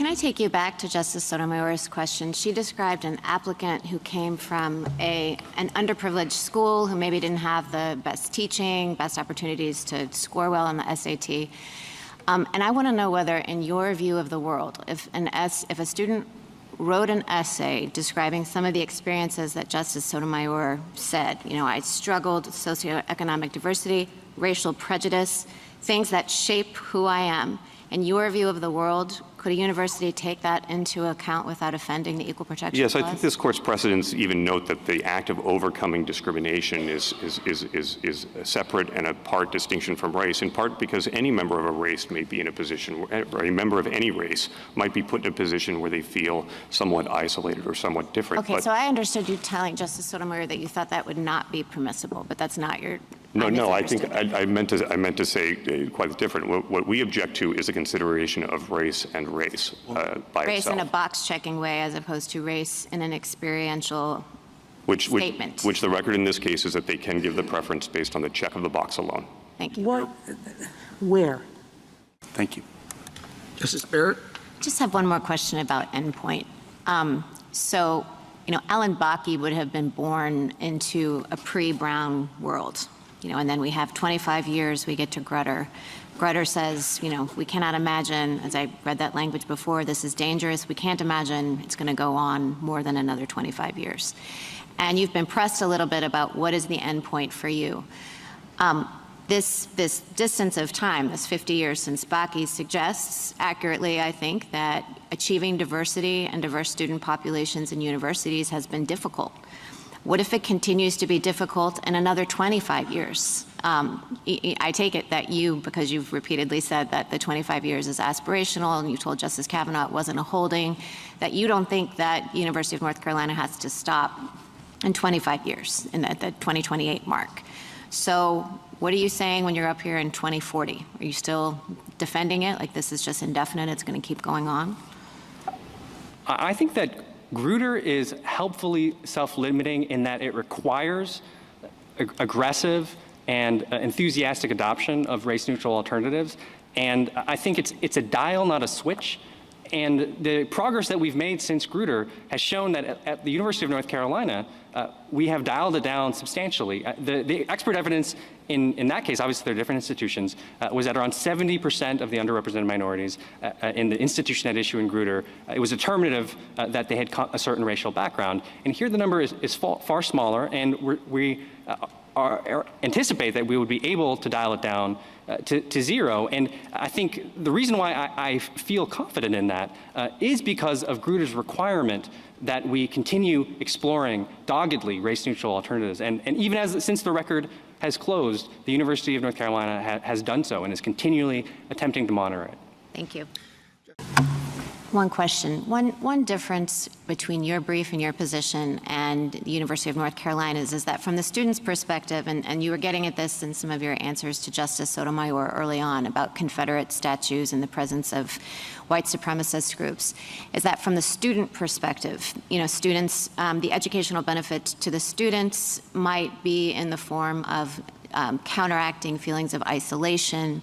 Can I take you back to Justice Sotomayor's question? She described an applicant who came from an underprivileged school, who maybe didn't have the best teaching, best opportunities to score well on the SAT. And I want to know whether, in your view of the world, if a student wrote an essay describing some of the experiences that Justice Sotomayor said, I struggled with socioeconomic diversity, racial prejudice, things that shape who I am. In your view of the world, could a university take that into account without offending the Equal Protection Clause? Yes, I think this court's precedents even note that the act of overcoming discrimination is a separate and apart distinction from race, in part because any member of a race may be in a position, or a member of any race might be put in a position where they feel somewhat isolated or somewhat different. Okay, so I understood you telling Justice Sotomayor that you thought that would not be permissible, but that's not your... No, I think I meant to say quite different. What we object to is a consideration of race and race by race itself. In a box-checking way, as opposed to race in an experiential statement. Which the record in this case is that they can give the preference based on the check of the box alone. Thank you. Where? Thank you. Justice Barrett? Just have one more question about endpoint. So, Ellen Bakke would have been born into a pre-Brown world. And then we have 25 years, we get to Grutter. Grutter says, we cannot imagine, as I read that language before, this is dangerous. We can't imagine it's going to go on more than another 25 years. And you've been pressed a little bit about what is the end point for you. This distance of time, this 50 years since Bakke, suggests accurately, I think, that achieving diversity and diverse student populations in universities has been difficult. What if it continues to be difficult in another 25 years? I take it that because you've repeatedly said that the 25 years is aspirational, and you told Justice Kavanaugh it wasn't a holding, that you don't think that University of North Carolina has to stop in 25 years, at the 2028 mark. So what are you saying when you're up here in 2040? Are you still defending it, like this is just indefinite, it's going to keep going on? I think that Grutter is helpfully self-limiting in that it requires aggressive and enthusiastic adoption of race-neutral alternatives. And I think it's a dial, not a switch. And the progress that we've made since Grutter has shown that at the University of North Carolina, we have dialed it down substantially. The expert evidence in that case, obviously they're different institutions, was that around 70% of the underrepresented minorities in the institution at issue in Grutter, it was determinative that they had a certain racial background. And here the number is far smaller, and we anticipate that we would be able to dial it down to zero. And I think the reason why I feel confident in that is because of Grutter's requirement that we continue exploring doggedly race-neutral alternatives. And even since the record has closed, the University of North Carolina has done so and is continually attempting to monitor it. Thank you. One question. One difference between your brief and your position and the University of North Carolina's is that from the student's perspective, and you were getting at this in some of your answers to Justice Sotomayor early on about Confederate statues in the presence of white supremacist groups, is that from the student perspective, students, the educational benefit to the students might be in the form of counteracting feelings of isolation,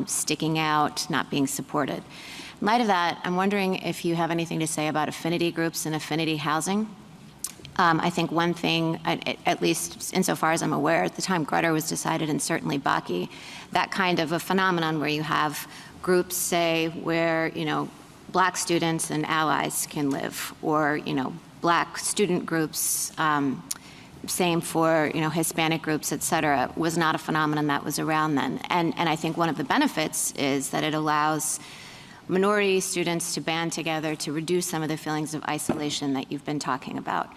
sticking out, not being supported. In light of that, I'm wondering if you have anything to say about affinity groups and affinity housing. I think one thing, at least insofar as I'm aware, at the time Grutter was decided, and certainly Bakke, that kind of a phenomenon where you have groups, say, where, black students and allies can live, or, black student groups, same for, Hispanic groups, et cetera, was not a phenomenon that was around then. And I think one of the benefits is that it allows minority students to band together to reduce some of the feelings of isolation that you've been talking about.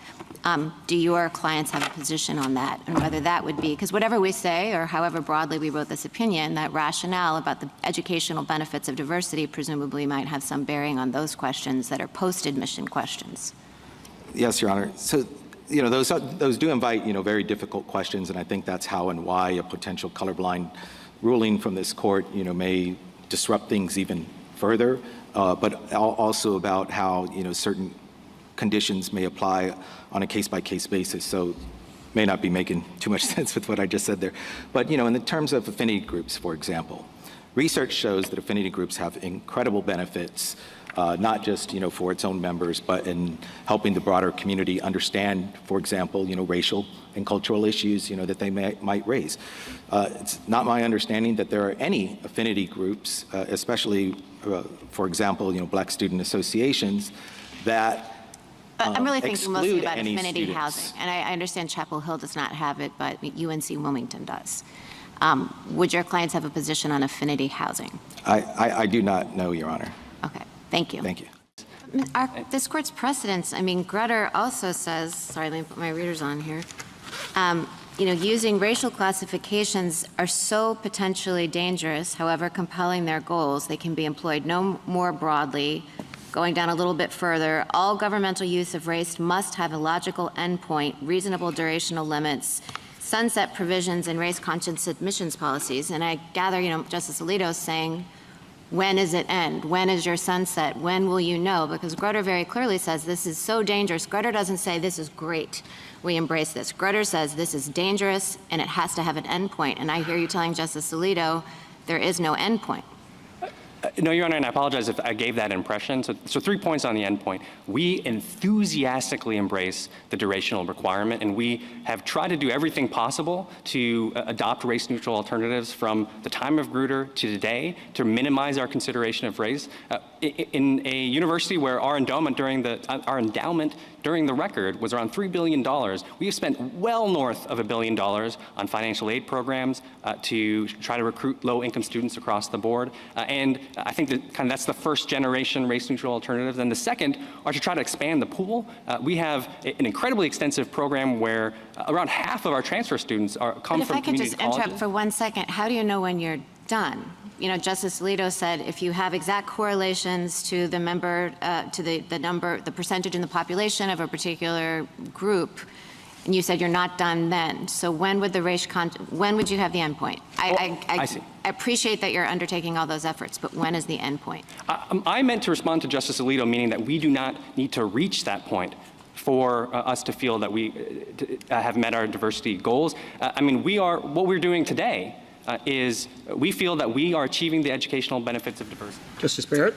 Do your clients have a position on that, and whether that would be, because whatever we say, or however broadly we wrote this opinion, that rationale about the educational benefits of diversity presumably might have some bearing on those questions that are post-admission questions. Yes, Your Honor. So, those do invite, very difficult questions, and I think that's how and why a potential colorblind ruling from this court, may disrupt things even further, but also about how, certain conditions may apply on a case-by-case basis. So may not be making too much sense with what I just said there. But, in the terms of affinity groups, for example, research shows that affinity groups have incredible benefits, not just, for its own members, but in helping the broader community understand, for example, racial and cultural issues, that they might raise. It's not my understanding that there are any affinity groups, especially, for example, Black student associations, that I'm really thinking mostly about any affinity students. housing. And I understand Chapel Hill does not have it, but UNC Wilmington does. Would your clients have a position on affinity housing? I do not know, Your Honor. Okay, thank you. Thank you. This court's precedents, Grutter also says, sorry, let me put my readers on here. Using racial classifications are so potentially dangerous, however compelling their goals, they can be employed no more broadly. Going down a little bit further, all governmental use of race must have a logical endpoint, reasonable durational limits, sunset provisions, and race-conscious admissions policies. And I gather, Justice Alito is saying, when does it end? When is your sunset? When will you know? Because Grutter very clearly says this is so dangerous. Grutter doesn't say this is great, we embrace this. Grutter says this is dangerous and it has to have an endpoint. And I hear you telling Justice Alito there is no endpoint. No, Your Honor, and I apologize if I gave that impression. So 3 points on the endpoint. We enthusiastically embrace the durational requirement, and we have tried to do everything possible to adopt race-neutral alternatives from the time of Grutter to today to minimize our consideration of race. In a university where our endowment during the record was around $3 billion, we have spent well north of $1 billion on financial aid programs to try to recruit low-income students across the board. And I think that that's the first generation race-neutral alternatives. And the second are to try to expand the pool. We have an incredibly extensive program where around half of our transfer students come from community colleges. But if I could just interrupt for 1 second, how do you know when you're done? Justice Alito said if you have exact correlations to the the percentage in the population of a particular group, and you said you're not done then. So when would when would you have the endpoint? I see. I appreciate that you're undertaking all those efforts, but when is the endpoint? I meant to respond to Justice Alito, meaning that we do not need to reach that point for us to feel that we have met our diversity goals. What we're doing today is we feel that we are achieving the educational benefits of diversity. Justice Barrett?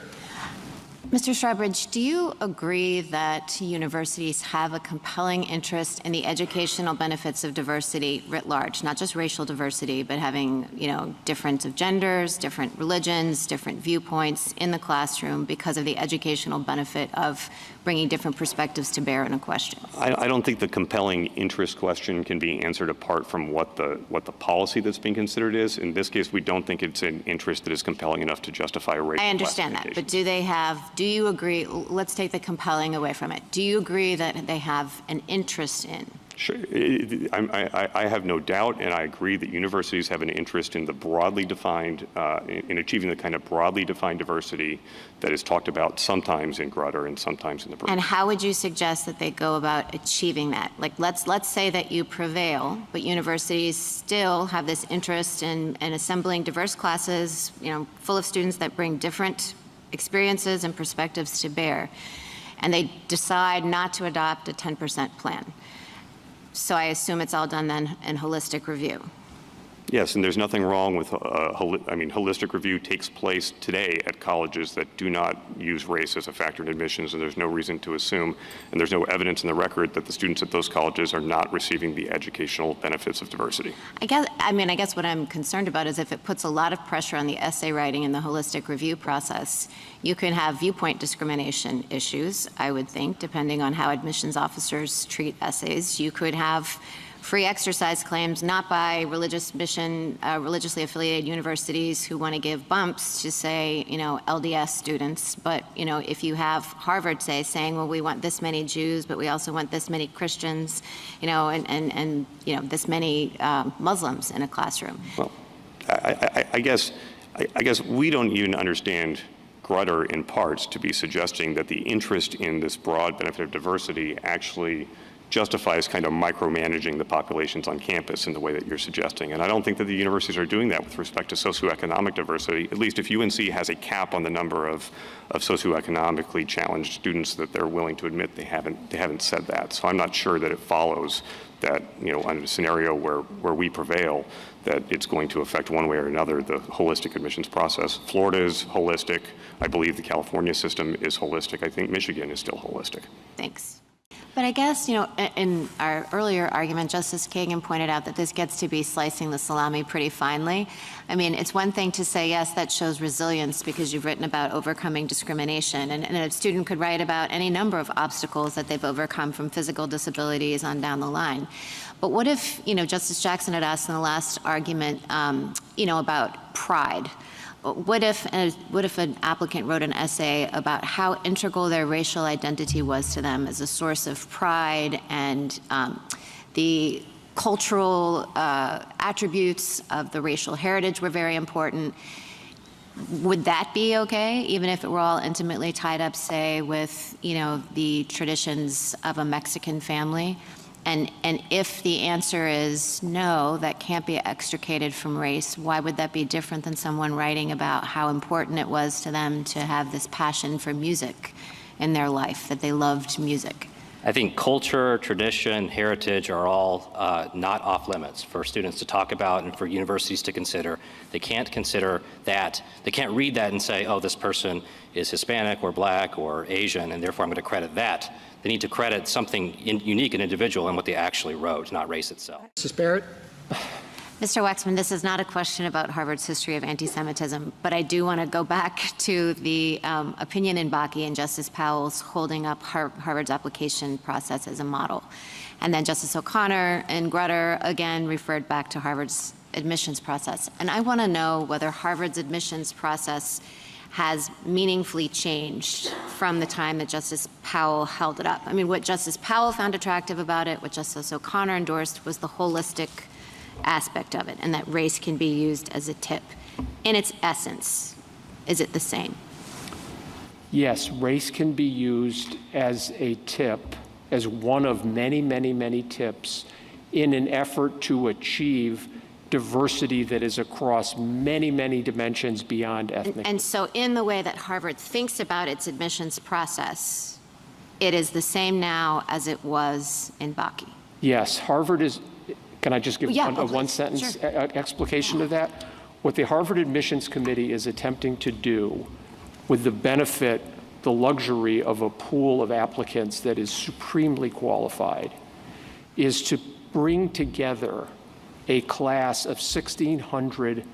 Mr. Strawbridge, do you agree that universities have a compelling interest in the educational benefits of diversity writ large, not just racial diversity, but having, difference of genders, different religions, different viewpoints in the classroom because of the educational benefit of bringing different perspectives to bear in a question? I don't think the compelling interest question can be answered apart from what the policy that's being considered is. In this case, we don't think it's an interest that is compelling enough to justify a racial I understand that, but do you agree, let's take the compelling away from it. Do you agree that they have an interest in? Sure. I have no doubt, and I agree that universities have an interest in the broadly defined, in achieving the kind of broadly defined diversity that is talked about sometimes in Grutter and sometimes in the brief. And how would you suggest that they go about achieving that? Like, let's say that you prevail, but universities still have this interest in assembling diverse classes, full of students that bring different experiences and perspectives to bear, and they decide not to adopt a 10% plan. So I assume it's all done then in holistic review. Yes, and there's nothing wrong with, holistic review takes place today at colleges that do not use race as a factor in admissions, and there's no reason to assume, and there's no evidence in the record that the students at those colleges are not receiving the educational benefits of diversity. I guess what I'm concerned about is if it puts a lot of pressure on the essay writing in the holistic review process, you can have viewpoint discrimination issues, I would think, depending on how admissions officers treat essays. You could have free exercise claims, not by religiously affiliated universities who want to give bumps to, say, LDS students, but, if you have Harvard, say, saying, well, we want this many Jews, but we also want this many Christians, and this many Muslims in a classroom. Well, I guess we don't even understand Grutter in parts to be suggesting that the interest in this broad benefit of diversity actually justifies kind of micromanaging the populations on campus in the way that you're suggesting. And I don't think that the universities are doing that with respect to socioeconomic diversity, at least if UNC has a cap on the number of socioeconomically challenged students that they're willing to admit. They haven't said that. So I'm not sure that it follows that, you know, under a scenario where we prevail, that it's going to affect one way or another the holistic admissions process. Florida is holistic. I believe the California system is holistic. I think Michigan is still holistic. Thanks. But I guess, you know, in our earlier argument, Justice Kagan pointed out that this gets to be slicing the salami pretty finely. I mean, it's one thing to say, yes, that shows resilience because you've written about overcoming discrimination. And a student could write about any number of obstacles that they've overcome, from physical disabilities on down the line. But what if, you know, Justice Jackson had asked in the last argument, you know, about pride. What if an applicant wrote an essay about how integral their racial identity was to them as a source of pride, and the cultural attributes of the racial heritage were very important? Would that be okay, even if it were all intimately tied up, say, with, you know, the traditions of a Mexican family? And if the answer is no, that can't be extricated from race, why would that be different than someone writing about how important it was to them to have this passion for music in their life, that they loved music? I think culture, tradition, heritage are all not off limits for students to talk about and for universities to consider. They can't consider that. They can't read that and say, oh, this person is Hispanic or Black or Asian, and therefore I'm going to credit that. They need to credit something unique and individual in what they actually wrote, not race itself. Mrs. Barrett? Mr. Waxman, this is not a question about Harvard's history of anti-Semitism, but I do want to go back to the opinion in Bakke and Justice Powell's holding up Harvard's application process as a model. And then Justice O'Connor and Grutter again referred back to Harvard's admissions process. And I want to know whether Harvard's admissions process has meaningfully changed from the time that Justice Powell held it up. I mean, what Justice Powell found attractive about it, what Justice O'Connor endorsed, was the holistic aspect of it, and that race can be used as a tip. In its essence, is it the same? Yes, race can be used as a tip, as one of many, many, many tips in an effort to achieve diversity that is across many, many dimensions beyond ethnic. And so in the way that Harvard thinks about its admissions process, it is the same now as it was in Bakke. Yes, Harvard is, can I just give one sentence Sure. explication of that? What the Harvard Admissions Committee is attempting to do, with the benefit, the luxury of a pool of applicants that is supremely qualified, is to bring together a class of 1,600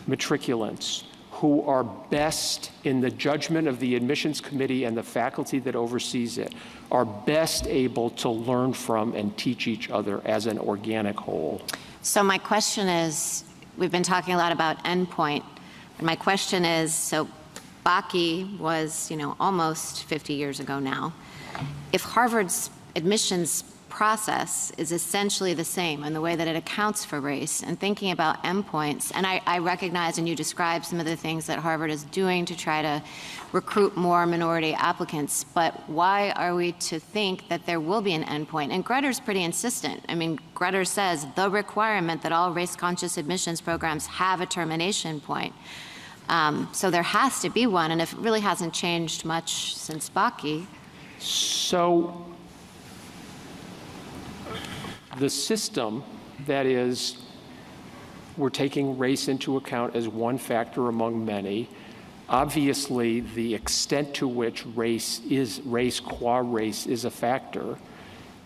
matriculants who are best, in the judgment of the admissions committee and the faculty that oversees it, are best able to learn from and teach each other as an organic whole. So my question is, we've been talking a lot about endpoint, and my question is, so Bakke was, you know, almost 50 years ago now. If Harvard's admissions process is essentially the same in the way that it accounts for race and thinking about endpoints, and I recognize and you describe some of the things that Harvard is doing to try to recruit more minority applicants, but why are we to think that there will be an endpoint? And Grutter's pretty insistent. I mean, Grutter says the requirement that all race-conscious admissions programs have a termination point. So there has to be one, and if it really hasn't changed much since Bakke. So the system, that is, we're taking race into account as one factor among many. Obviously, the extent to which race qua race is a factor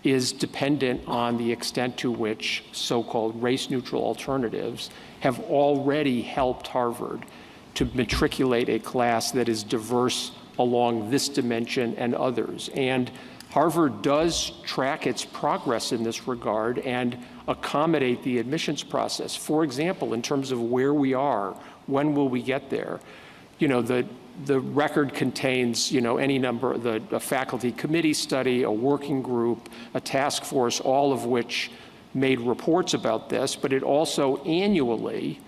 is dependent on the extent to which so-called race-neutral alternatives have already helped Harvard to matriculate a class that is diverse along this dimension and others. And Harvard does track its progress in this regard and accommodate the admissions process. For example, in terms of where we are, when will we get there? You know, the record contains, you know, any number, a faculty committee study, a working group, a task force, all of which made reports about this, but it also annually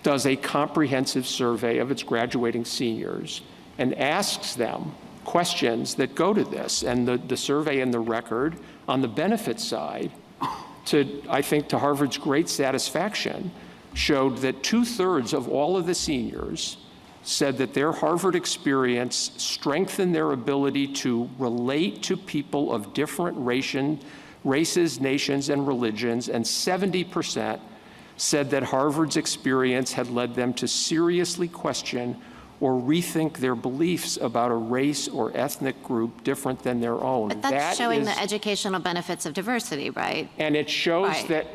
does a comprehensive survey of its graduating seniors and asks them questions that go to this. And the survey and the record on the benefit side, I think to Harvard's great satisfaction, showed that 2/3 of all of the seniors said that their Harvard experience strengthened their ability to relate to people of different races, nations, and religions, and 70% said that Harvard's experience had led them to seriously question or rethink their beliefs about a race or ethnic group different than their own. But that's showing the educational benefits of diversity, right? And it shows Right.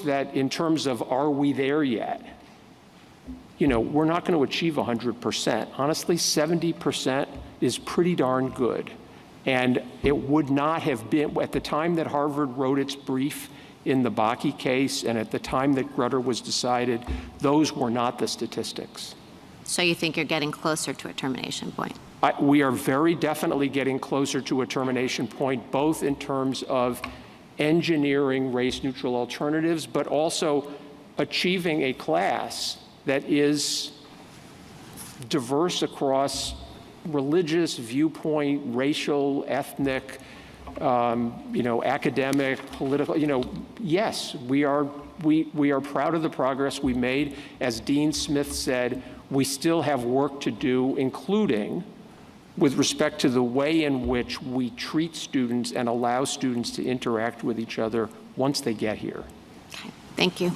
that in terms of, are we there yet? You know, we're not going to achieve 100%. Honestly, 70% is pretty darn good. And it would not have been, at the time that Harvard wrote its brief in the Bakke case and at the time that Grutter was decided, those were not the statistics. So you think you're getting closer to a termination point? We are very definitely getting closer to a termination point, both in terms of engineering race-neutral alternatives, but also achieving a class that is diverse across religious, viewpoint, racial, ethnic, academic, political. Yes, we are proud of the progress we made. As Dean Smith said, we still have work to do, including with respect to the way in which we treat students and allow students to interact with each other once they get here. Okay, thank you.